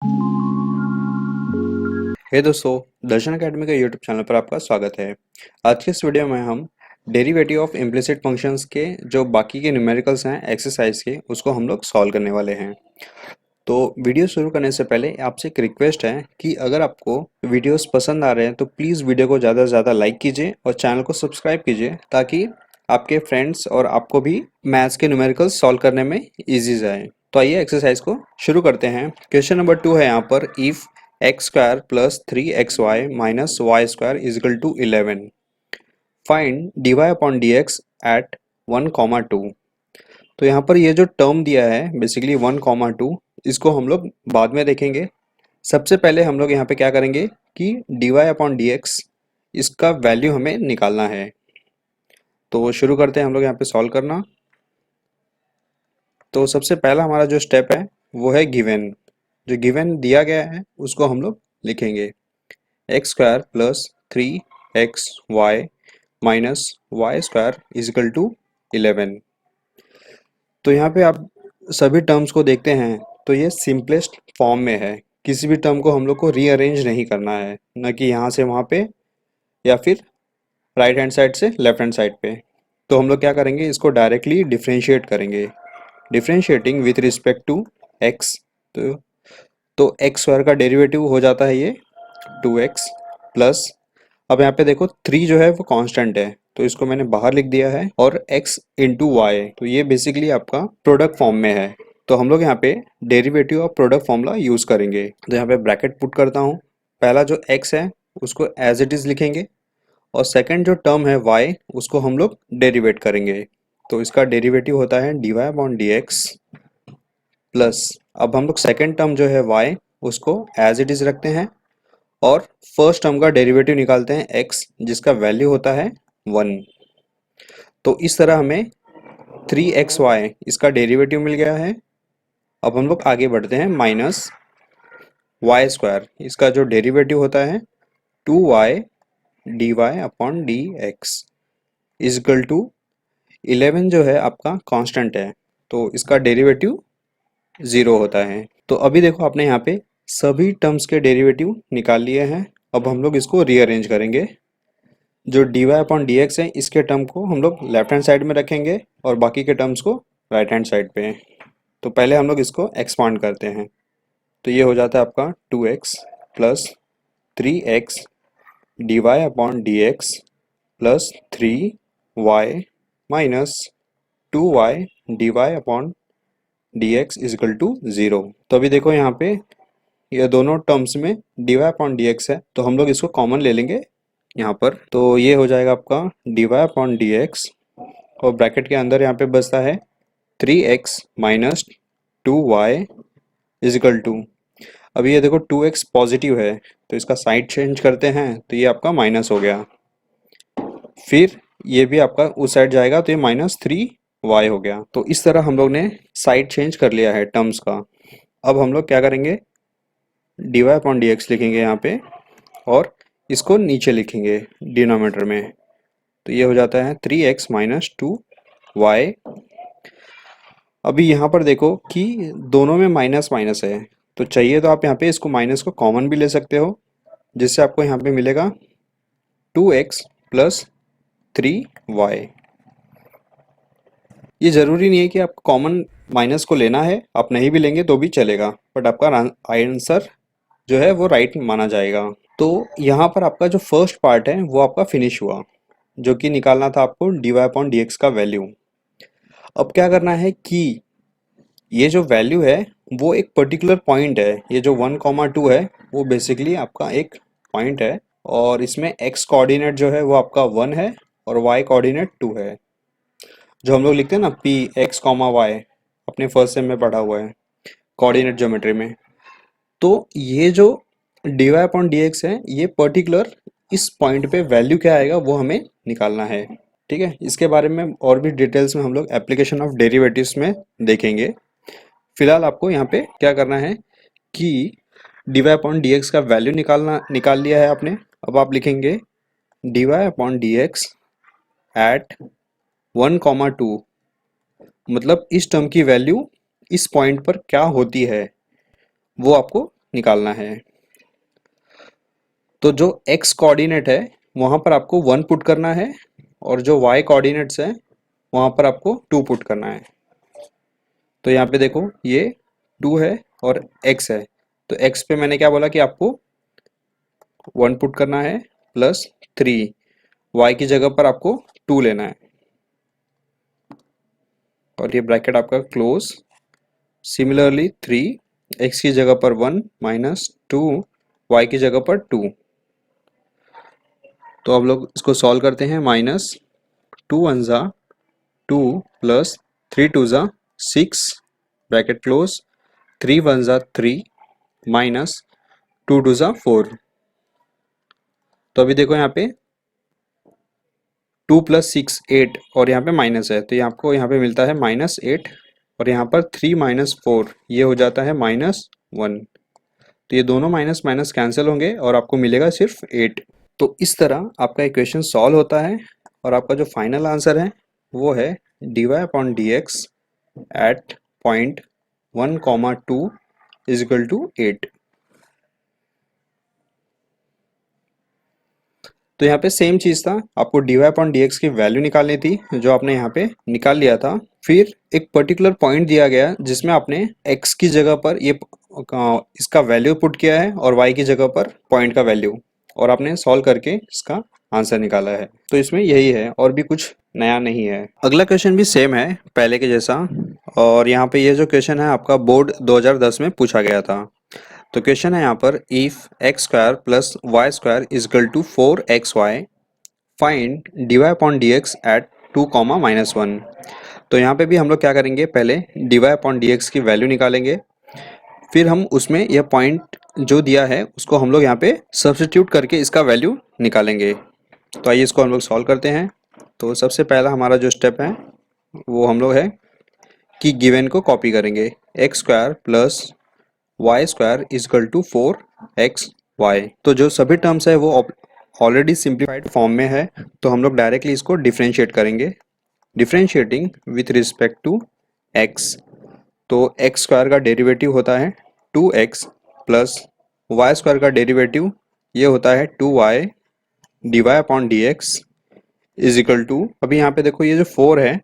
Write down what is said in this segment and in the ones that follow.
हे दोस्तों, दर्शन अकेडमी के YouTube channel पर आपका स्वागत है। आज के इस वीडियो में हम डेरिवेटिव ऑफ इम्प्लिसिट फंक्शंस के जो बाकी के न्यूमेरिकल्स हैं एक्सरसाइज के, उसको हम लोग सॉल्व करने वाले हैं। तो वीडियो शुरू करने से पहले आपसे एक रिक्वेस्ट है कि अगर आपको वीडियोस पसंद आ रहे हैं तो प्लीज़ वीडियो को ज़्यादा से ज़्यादा लाइक कीजिए और चैनल को सब्सक्राइब कीजिए, ताकि आपके फ्रेंड्स और आपको भी मैथ्स के न्यूमेरिकल्स सॉल्व करने में ईजी जाए। तो आइए एक्सरसाइज को शुरू करते हैं। क्वेश्चन नंबर 2 है यहाँ पर, if X square plus 3xy minus Y square is equal to 11, find dy upon dx at 1,2। तो यहाँ पर ये जो टर्म दिया है बेसिकली 1,2, इसको हम लोग बाद में देखेंगे। सबसे पहले हम लोग यहाँ पे क्या करेंगे कि dy अपॉन dx इसका वैल्यू हमें निकालना है। तो शुरू करते हैं हम लोग यहाँ पे सॉल्व करना। तो सबसे पहला हमारा जो स्टेप है वो है गिवन। जो गिवन दिया गया है उसको हम लोग लिखेंगे, X square plus 3xy minus Y square is equal to 11। तो यहाँ पे आप सभी टर्म्स को देखते हैं तो ये सिंपलेस्ट फॉर्म में है। किसी भी टर्म को हम लोग को रीअरेंज नहीं करना है, न कि यहाँ से वहाँ पे या फिर राइट हैंड साइड से लेफ्ट हैंड साइड पे। तो हम लोग क्या करेंगे, इसको डायरेक्टली डिफ्रेंशिएट करेंगे। Differentiating with respect to X, तो एक्स स्क्वायर का डेरिवेटिव हो जाता है ये 2x प्लस, अब यहाँ पे देखो 3 जो है वो कांस्टेंट है तो इसको मैंने बाहर लिख दिया है, और x इंटू वाई, तो ये बेसिकली आपका प्रोडक्ट फॉर्म में है। तो हम लोग यहाँ पे derivative of product formula use करेंगे। तो यहाँ पे ब्रैकेट पुट करता हूँ। पहला जो x है उसको एज इट इज लिखेंगे, और सेकंड जो टर्म है y उसको हम लोग डेरिवेट करेंगे। तो इसका डेरिवेटिव होता है dy अपॉन dx प्लस, अब हम लोग सेकंड टर्म जो है y उसको एज इट इज रखते हैं, और फर्स्ट टर्म का डेरिवेटिव निकालते हैं x, जिसका वैल्यू होता है 1। तो इस तरह हमें 3xy इसका डेरिवेटिव मिल गया है। अब हम लोग आगे बढ़ते हैं, माइनस वाई स्क्वायर इसका जो डेरिवेटिव होता है 2y dy upon dx is equal to 11 जो है आपका कांस्टेंट है तो इसका डेरिवेटिव 0 होता है। तो अभी देखो आपने यहाँ पे सभी टर्म्स के डेरिवेटिव निकाल लिए हैं। अब हम लोग इसको रीअरेंज करेंगे। जो dy अपॉन dx है इसके टर्म को हम लोग लेफ्ट हैंड साइड में रखेंगे और बाकी के टर्म्स को राइट हैंड साइड पे। तो पहले हम लोग इसको एक्सपांड करते हैं। तो ये हो जाता है आपका 2x plus 3x dy upon dx plus 3y minus 2y dy upon dx is equal to 0। तो अभी देखो यहाँ पे ये दोनों टर्म्स में dy अपॉन dx है तो हम लोग इसको कॉमन ले लेंगे यहाँ पर। तो ये हो जाएगा आपका dy अपॉन dx, और ब्रैकेट के अंदर यहाँ पे बचता है 3x minus 2y is equal to, अभी ये देखो 2x पॉजिटिव है तो इसका साइड चेंज करते हैं तो ये आपका माइनस हो गया। फिर ये भी आपका उस साइड जाएगा तो ये माइनस 3y हो गया। तो इस तरह हम लोग ने साइड चेंज कर लिया है टर्म्स का। अब हम लोग क्या करेंगे, dy अपॉन dx लिखेंगे यहाँ पे, और इसको नीचे लिखेंगे डिनोमिनेटर में। तो ये हो जाता है 3x माइनस 2y। अभी यहाँ पर देखो कि दोनों में माइनस माइनस है, तो चाहिए तो आप यहाँ पे इसको माइनस को कॉमन भी ले सकते हो, जिससे आपको यहाँ पे मिलेगा 2x प्लस 3y। ये ज़रूरी नहीं है कि आपको कॉमन माइनस को लेना है, आप नहीं भी लेंगे तो भी चलेगा, बट आपका आंसर जो है वो राइट माना जाएगा। तो यहाँ पर आपका जो फर्स्ट पार्ट है वो आपका फिनिश हुआ, जो कि निकालना था आपको dy अपॉन dx का वैल्यू। अब क्या करना है कि ये जो वैल्यू है वो एक पर्टिकुलर पॉइंट है, ये जो 1,2 है वो बेसिकली आपका एक पॉइंट है, और इसमें x कोऑर्डिनेट जो है वो आपका 1 है और y कोऑर्डिनेट 2 है। जो हम लोग लिखते हैं ना पी एक्स कॉमा वाई, अपने फर्स्ट सेम में पढ़ा हुआ है कोऑर्डिनेट ज्योमेट्री में। तो ये जो dy अपॉन dx है ये पर्टिकुलर इस पॉइंट पे वैल्यू क्या आएगा वो हमें निकालना है। ठीक है, इसके बारे में और भी डिटेल्स में हम लोग एप्लीकेशन ऑफ डेरिवेटिव्स में देखेंगे। फिलहाल आपको यहाँ पे क्या करना है कि dy अपॉन dx का वैल्यू निकाल लिया है आपने। अब आप लिखेंगे dy अपॉन dx एट 1,2, मतलब इस टर्म की वैल्यू इस पॉइंट पर क्या होती है वो आपको निकालना है। तो जो x कोऑर्डिनेट है वहाँ पर आपको 1 पुट करना है और जो y कोऑर्डिनेट्स है वहाँ पर आपको 2 पुट करना है। तो यहाँ पे देखो ये 2 है और x है, तो x पे मैंने क्या बोला कि आपको 1 पुट करना है प्लस 3, y की जगह पर आपको 2 लेना है और ये ब्रैकेट आपका क्लोज। सिमिलरली 3, x की जगह पर 1 माइनस 2, y की जगह पर 2। तो अब लोग इसको सॉल्व करते हैं। माइनस 2 वन ज़ा 2 प्लस 3 टू ज़ा 6 ब्रैकेट क्लोज, 3 वन ज़ा 3 माइनस 2 टू ज़ा 4। तो अभी देखो यहाँ पे 2 प्लस 6 8 और यहाँ पे माइनस है, तो ये आपको यहाँ पे मिलता है -8 और यहाँ पर 3 माइनस 4 ये हो जाता है -1। तो ये दोनों माइनस माइनस कैंसिल होंगे और आपको मिलेगा सिर्फ 8। तो इस तरह आपका इक्वेशन सॉल्व होता है और आपका जो फाइनल आंसर है वो है dy/dx at point 1,2 is equal to 8। तो यहाँ पे सेम चीज़ था, आपको dy/dx की वैल्यू निकालनी थी जो आपने यहाँ पे निकाल लिया था। फिर एक पर्टिकुलर पॉइंट दिया गया जिसमें आपने x की जगह पर ये इसका वैल्यू पुट किया है और y की जगह पर पॉइंट का वैल्यू, और आपने सॉल्व करके इसका आंसर निकाला है। तो इसमें यही है और भी कुछ नया नहीं है। अगला क्वेश्चन भी सेम है पहले के जैसा, और यहाँ पे ये जो क्वेश्चन है आपका बोर्ड 2010 में पूछा गया था। तो क्वेश्चन है यहाँ पर if X square plus Y square is equal to 4xy find dy/dx at 2, -1। तो यहाँ पे भी हम लोग क्या करेंगे, पहले dy/dx की वैल्यू निकालेंगे, फिर हम उसमें यह पॉइंट जो दिया है उसको हम लोग यहाँ पे सब्स्टिट्यूट करके इसका वैल्यू निकालेंगे। तो आइए इसको हम लोग सॉल्व करते हैं। तो सबसे पहला हमारा जो स्टेप है वो हम लोग है कि गिवन को कॉपी करेंगे। X square plus Y square is equal to 4xy। तो जो सभी टर्म्स है वो ऑलरेडी सिंप्लीफाइड फॉर्म में है, तो हम लोग डायरेक्टली इसको डिफ्रेंशिएट करेंगे। Differentiating with respect to x, तो एक्स स्क्वायर का डेरिवेटिव होता है 2x प्लस वाई स्क्वायर का डेरिवेटिव ये होता है 2y dy/dx is equal to, अभी यहाँ पे देखो ये जो 4 है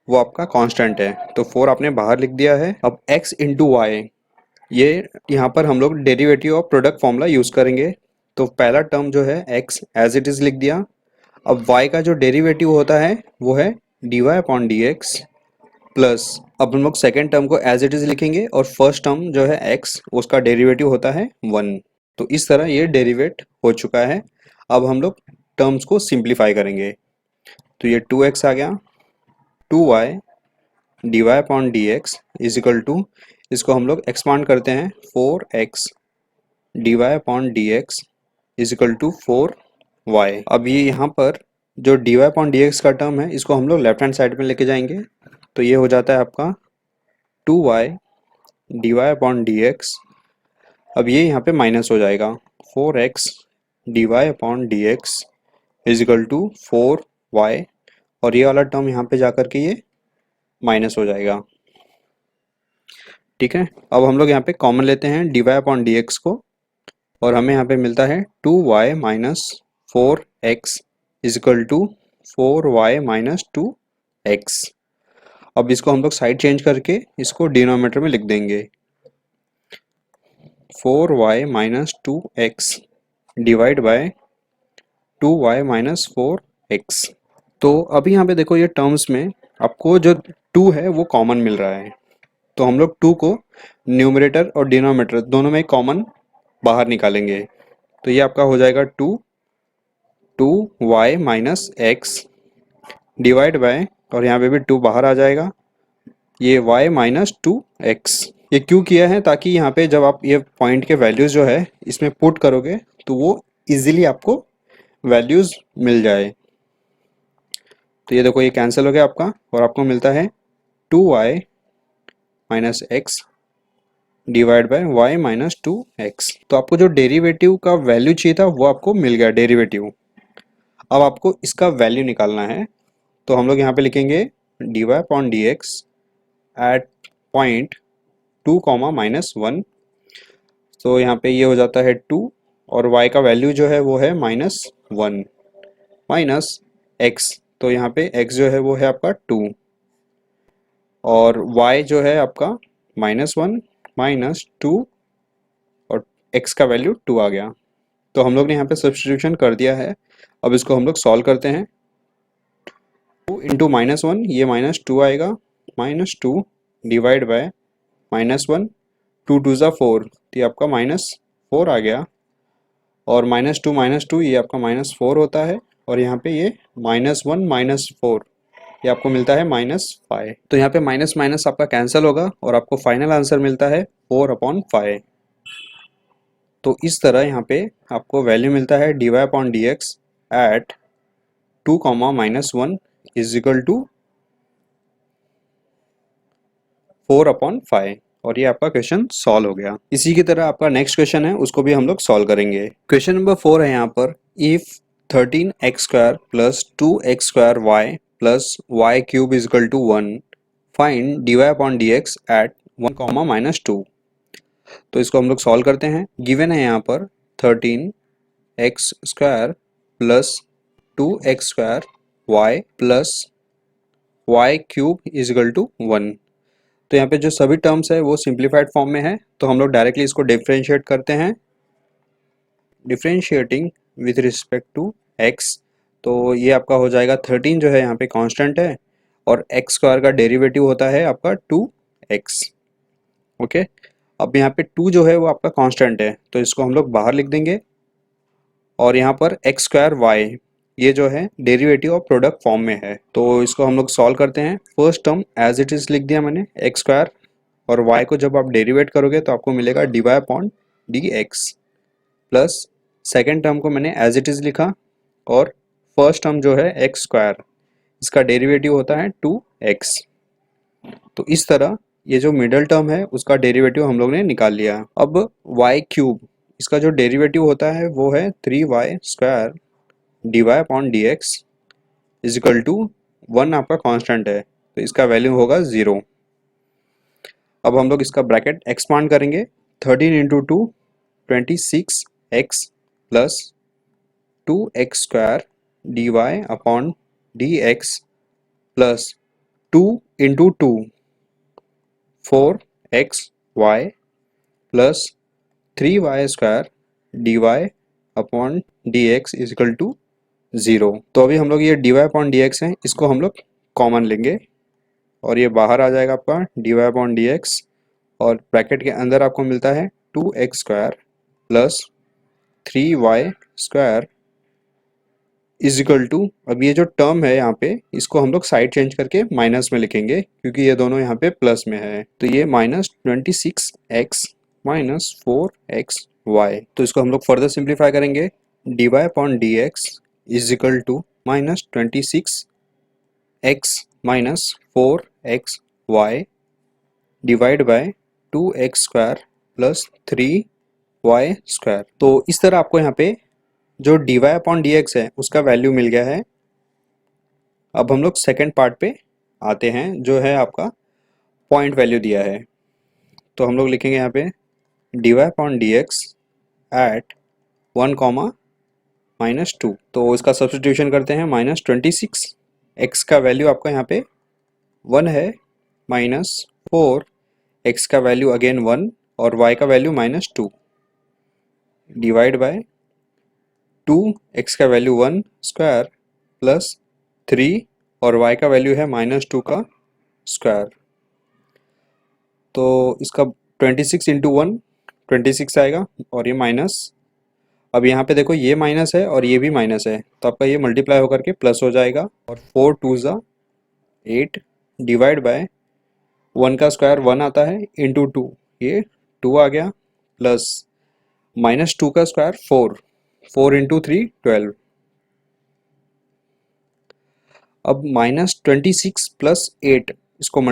वो आपका कांस्टेंट है, तो 4 आपने बाहर लिख दिया है। अब x इंटू वाई, ये यहाँ पर हम लोग derivative of product formula use करेंगे। तो पहला टर्म जो है x एज इट इज लिख दिया। अब y का जो डेरिवेटिव होता है वो है dy/dx प्लस, अब हम लोग सेकेंड टर्म को एज इट इज लिखेंगे और फर्स्ट टर्म जो है x उसका डेरिवेटिव होता है 1। तो इस तरह ये डेरिवेट हो चुका है। अब हम लोग टर्म्स को सिंप्लीफाई करेंगे, तो ये 2x आ गया, 2y dy/dx is equal to, इसको हम लोग एक्सपांड करते हैं 4x dy/dx is equal to 4y। अब ये यहाँ पर जो dy/dx का टर्म है इसको हम लोग लेफ्ट हैंड साइड में लेके जाएंगे, तो ये हो जाता है आपका 2y dy/dx। अब ये यहाँ पे माइनस हो जाएगा, 4x dy/dx is equal to 4y, और ये वाला टर्म यहाँ पे जाकर के ये माइनस हो जाएगा। ठीक है, अब हम लोग यहाँ पे कॉमन लेते हैं dy/dx को, और हमें यहाँ पे मिलता है 2y minus 4x is equal to 4y minus 2x। अब इसको हम लोग साइड चेंज करके इसको डिनोमिनेटर में लिख देंगे, 4y minus 2x divide by 2y minus 4x। तो अभी यहाँ पे देखो ये टर्म्स में आपको जो 2 है वो कॉमन मिल रहा है, तो हम लोग 2 को न्यूमरेटर और डिनोमिनेटर दोनों में कॉमन बाहर निकालेंगे। तो ये आपका हो जाएगा 2y minus x divide by, और यहाँ पे भी 2 बाहर आ जाएगा, ये y माइनस 2x। ये क्यों किया है, ताकि यहाँ पे जब आप ये पॉइंट के वैल्यूज़ जो है इसमें पुट करोगे तो वो इजीली आपको वैल्यूज़ मिल जाए। तो ये देखो ये कैंसिल हो गया आपका, और आपको मिलता है 2y minus x divide by y minus 2x। तो आपको जो डेरिवेटिव का वैल्यू चाहिए था वो आपको मिल गया डेरिवेटिव। अब आपको इसका वैल्यू निकालना है, तो हम लोग यहाँ पे लिखेंगे dy/dx एट पॉइंट 2, -1। तो यहाँ पे ये हो जाता है 2 और y का वैल्यू जो है वो है -1 माइनस x, तो यहाँ पे x जो है वो है आपका 2 और y जो है आपका -1 -2 और x का वैल्यू 2 आ गया। तो हम लोग ने यहाँ पे सब्स्टिट्यूशन कर दिया है। अब इसको हम लोग सॉल्व करते हैं। 2 इंटू -1, ये -2 आएगा, -2 डिवाइड बाय -1, 2 2 ज़ा 4, तो ये आपका -4 आ गया और -2 ये आपका -4 होता है और यहाँ पे ये -1 -4 ये आपको मिलता है -5। तो यहाँ पे माइनस माइनस आपका कैंसिल होगा और आपको फाइनल आंसर मिलता है 4/5। तो इस तरह यहाँ पे आपको वैल्यू मिलता है dy/dx at 2, -1 is equal to 4/5 और ये आपका क्वेश्चन सॉल्व हो गया। इसी की तरह आपका नेक्स्ट क्वेश्चन है, उसको भी हम लोग सॉल्व करेंगे। क्वेश्चन नंबर 4 है यहाँ पर, if 13x² plus 2x² y plus y cube is equal to 1 find dy/dx at 1, -2। तो इसको हम लोग सॉल्व करते हैं। गिवन है यहाँ पर 13x² plus 2x² y plus y cube is equal to 1। तो यहाँ पे जो सभी टर्म्स है वो सिंप्लीफाइड फॉर्म में है, तो हम लोग डायरेक्टली इसको डिफरेंशिएट करते हैं। Differentiating with respect to x, तो ये आपका हो जाएगा 13 जो है यहाँ पे कांस्टेंट है और x² का डेरिवेटिव होता है आपका 2x। ओके, अब यहाँ पे 2 जो है वो आपका कांस्टेंट है, तो इसको हम लोग बाहर लिख देंगे और यहाँ पर x² y ये जो है डेरिवेटिव ऑफ प्रोडक्ट फॉर्म में है, तो इसको हम लोग सॉल्व करते हैं। First term as it is लिख दिया मैंने x² और y को जब आप डेरिवेट करोगे तो आपको मिलेगा dy/dx प्लस सेकेंड टर्म को मैंने एज इट इज लिखा और फर्स्ट टर्म जो है x², इसका डेरिवेटिव होता है 2x। तो इस तरह ये जो मिडल टर्म है उसका डेरिवेटिव हम लोग ने निकाल लिया। अब y क्यूब, इसका जो डेरिवेटिव होता है वो है 3y² dy/dx is equal to 1 आपका कांस्टेंट है, तो इसका वैल्यू होगा 0। अब हम लोग इसका ब्रैकेट एक्सपांड करेंगे। 13 into 2 26x plus 2x² dy/dx plus 2 into 2 4xy plus 3y² dy/dx is equal to 0। तो अभी हम लोग ये dy/dx है, इसको हम लोग कॉमन लेंगे और ये बाहर आ जाएगा आपका dy/dx और ब्रैकेट के अंदर आपको मिलता है 2x² plus 3y² is equal to, अब ये जो टर्म है यहाँ पे इसको हम लोग साइड चेंज करके माइनस में लिखेंगे क्योंकि ये दोनों यहाँ पे प्लस में है, तो ये -26x माइनस 4xy। तो इसको हम लोग फर्दर सिंप्लीफाई करेंगे। dy/dx is equal to -26x minus 4xy divide by 2x² plus 3y²। तो इस तरह आपको यहाँ पे जो dy/dx है उसका वैल्यू मिल गया है। अब हम लोग सेकेंड पार्ट पे आते हैं जो है आपका पॉइंट वैल्यू दिया है, तो हम लोग लिखेंगे यहाँ पे dy/dx एट 1, -2। तो इसका सब्स्टिट्यूशन करते हैं। -26 x का वैल्यू आपका यहाँ पे 1 है, -4 x का वैल्यू अगेन 1 और y का वैल्यू -2 डिवाइड बाय 2x का वैल्यू 1² प्लस 3 और y का वैल्यू है -2 का स्क्वायर। तो इसका 26 इंटू 1 26 आएगा और ये माइनस, अब यहाँ पे देखो ये माइनस है और ये भी माइनस है, तो आपका ये मल्टीप्लाई होकर के प्लस हो जाएगा और 4 2 ज़ा 8 डिवाइड बाय 1 का स्क्वायर 1 आता है इंटू 2, ये 2 आ गया प्लस -2 का स्क्वायर 4 इंटू 3 12। अब -26 प्लस 8 इसको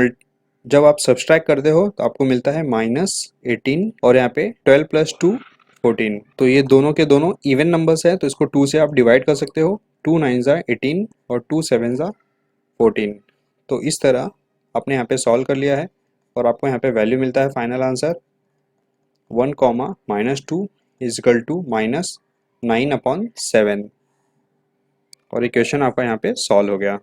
जब आप सब्सट्रैक्ट करते हो तो आपको मिलता है -18 और यहाँ पे 12 प्लस 2 14। तो ये दोनों के दोनों इवन नंबर्स है, तो इसको 2 से आप डिवाइड कर सकते हो। 2 9 ज़ा 18 और 2 7 ज़ा 14। तो इस तरह आपने यहाँ पे सॉल्व कर लिया है और आपको यहाँ पे वैल्यू मिलता है final answer 1 comma -2 is equal to -9/7 और इक्वेशन आपका यहाँ पे सॉल्व हो गया।